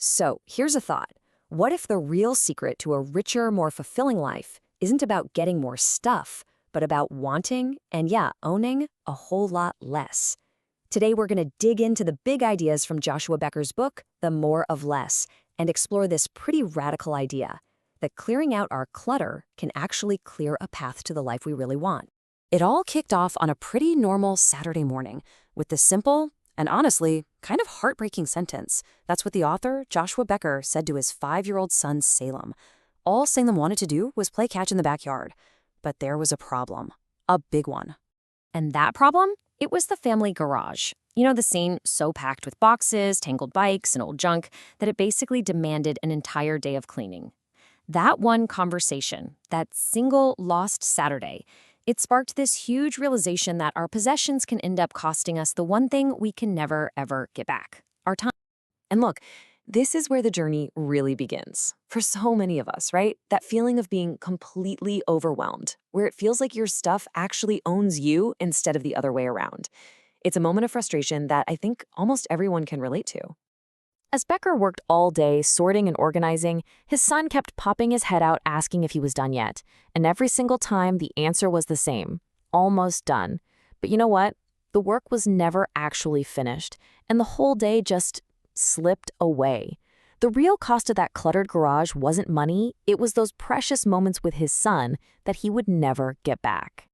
So here's a thought. What if the real secret to a richer, more fulfilling life isn't about getting more stuff, but about wanting and, yeah, owning a whole lot less? Today, we're going to dig into the big ideas from Joshua Becker's book, The More of Less, and explore this pretty radical idea that clearing out our clutter can actually clear a path to the life we really want. It all kicked off on a pretty normal Saturday morning with the simple and honestly kind of heartbreaking sentence. That's what the author, Joshua Becker, said to his 5-year-old son, Salem. All Salem wanted to do was play catch in the backyard. But there was a problem. A big one. And that problem? It was the family garage. You know, the scene so packed with boxes, tangled bikes, and old junk that it basically demanded an entire day of cleaning. That one conversation, that single lost Saturday, it sparked this huge realization that our possessions can end up costing us the one thing we can never, ever get back: our time. And look, this is where the journey really begins. For so many of us, right? That feeling of being completely overwhelmed, where it feels like your stuff actually owns you instead of the other way around. It's a moment of frustration that I think almost everyone can relate to. As Becker worked all day sorting and organizing, his son kept popping his head out asking if he was done yet. And every single time, the answer was the same: almost done. But you know what? The work was never actually finished, and the whole day just slipped away. The real cost of that cluttered garage wasn't money, it was those precious moments with his son that he would never get back.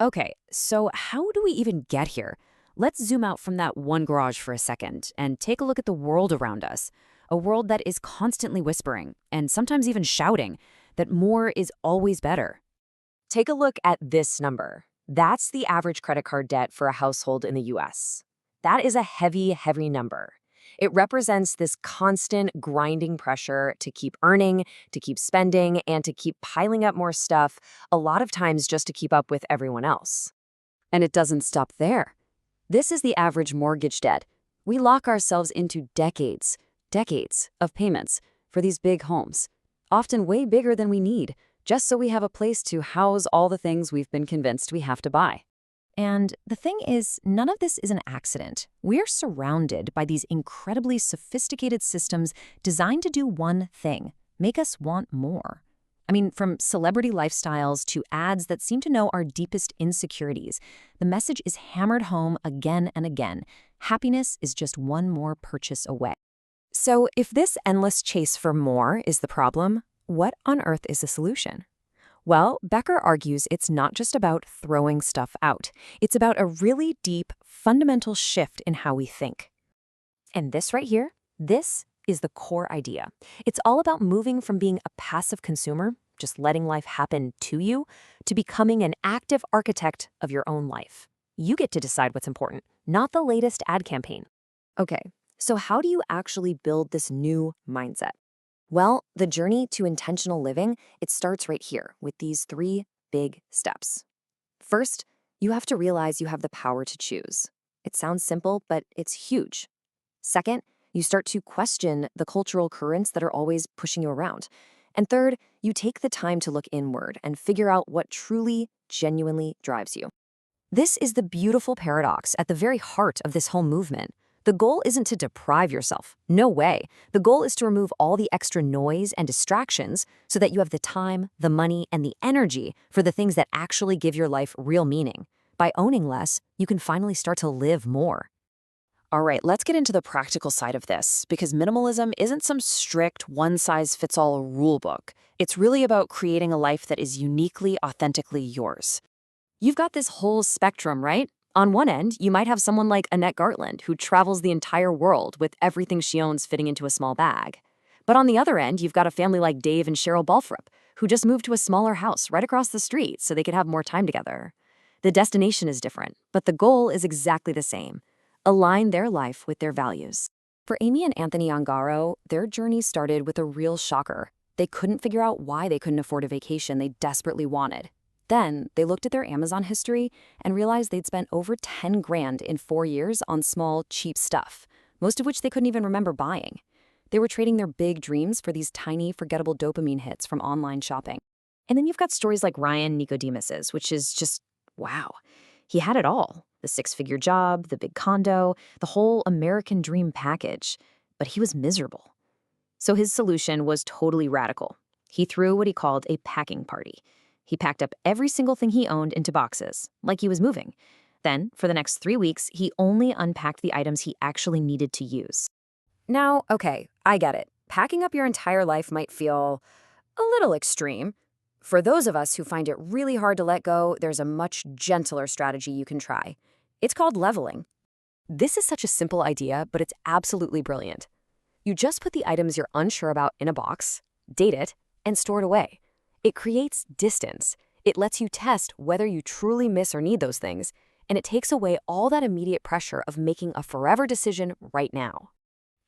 Okay, so how do we even get here? Let's zoom out from that one garage for a second and take a look at the world around us. A world that is constantly whispering, and sometimes even shouting, that more is always better. Take a look at this number. That's the average credit card debt for a household in the US. That is a heavy, heavy number. It represents this constant grinding pressure to keep earning, to keep spending, and to keep piling up more stuff, a lot of times just to keep up with everyone else. And it doesn't stop there. This is the average mortgage debt. We lock ourselves into decades of payments for these big homes, often way bigger than we need, just so we have a place to house all the things we've been convinced we have to buy. And the thing is, none of this is an accident. We're surrounded by these incredibly sophisticated systems designed to do one thing: make us want more. I mean, from celebrity lifestyles to ads that seem to know our deepest insecurities, the message is hammered home again and again. Happiness is just one more purchase away. So if this endless chase for more is the problem, what on earth is the solution? Well, Becker argues it's not just about throwing stuff out. It's about a really deep, fundamental shift in how we think. And this right here, this is the core idea. It's all about moving from being a passive consumer, just letting life happen to you, to becoming an active architect of your own life. You get to decide what's important, not the latest ad campaign. Okay, so how do you actually build this new mindset? Well, the journey to intentional living, it starts right here with these 3 big steps. First, you have to realize you have the power to choose. It sounds simple, but it's huge. Second, you start to question the cultural currents that are always pushing you around. And third, you take the time to look inward and figure out what truly, genuinely drives you. This is the beautiful paradox at the very heart of this whole movement. The goal isn't to deprive yourself. No way. The goal is to remove all the extra noise and distractions so that you have the time, the money, and the energy for the things that actually give your life real meaning. By owning less, you can finally start to live more. All right, let's get into the practical side of this, because minimalism isn't some strict one-size-fits-all rule book. It's really about creating a life that is uniquely, authentically yours. You've got this whole spectrum, right? On one end, you might have someone like Annette Gartland, who travels the entire world with everything she owns fitting into a small bag. But on the other end, you've got a family like Dave and Cheryl Balthrop, who just moved to a smaller house right across the street so they could have more time together. The destination is different, but the goal is exactly the same: align their life with their values. For Amy and Anthony Ongaro, their journey started with a real shocker. They couldn't figure out why they couldn't afford a vacation they desperately wanted. Then they looked at their Amazon history and realized they'd spent over 10 grand in 4 years on small, cheap stuff, most of which they couldn't even remember buying. They were trading their big dreams for these tiny, forgettable dopamine hits from online shopping. And then you've got stories like Ryan Nicodemus's, which is just, wow. He had it all: the 6-figure job, the big condo, the whole American dream package. But he was miserable. So his solution was totally radical. He threw what he called a packing party. He packed up every single thing he owned into boxes, like he was moving. Then, for the next 3 weeks, he only unpacked the items he actually needed to use. Now, okay, I get it. Packing up your entire life might feel a little extreme. For those of us who find it really hard to let go, there's a much gentler strategy you can try. It's called leveling. This is such a simple idea, but it's absolutely brilliant. You just put the items you're unsure about in a box, date it, and store it away. It creates distance. It lets you test whether you truly miss or need those things, and it takes away all that immediate pressure of making a forever decision right now.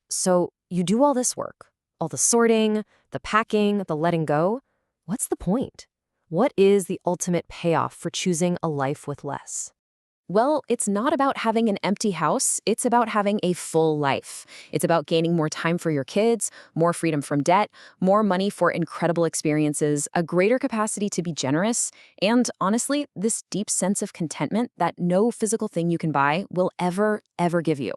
So you do all this work, all the sorting, the packing, the letting go. What's the point? What is the ultimate payoff for choosing a life with less? Well, it's not about having an empty house. It's about having a full life. It's about gaining more time for your kids, more freedom from debt, more money for incredible experiences, a greater capacity to be generous, and honestly, this deep sense of contentment that no physical thing you can buy will ever give you.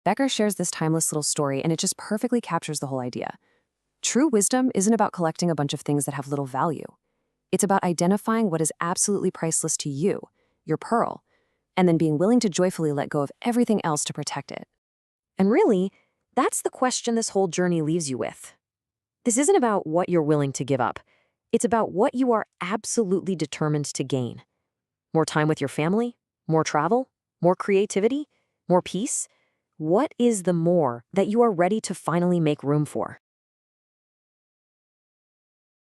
Becker shares this timeless little story, and it just perfectly captures the whole idea. True wisdom isn't about collecting a bunch of things that have little value. It's about identifying what is absolutely priceless to you, your pearl, and then being willing to joyfully let go of everything else to protect it. And really, that's the question this whole journey leaves you with. This isn't about what you're willing to give up. It's about what you are absolutely determined to gain. More time with your family? More travel? More creativity? More peace? What is the more that you are ready to finally make room for?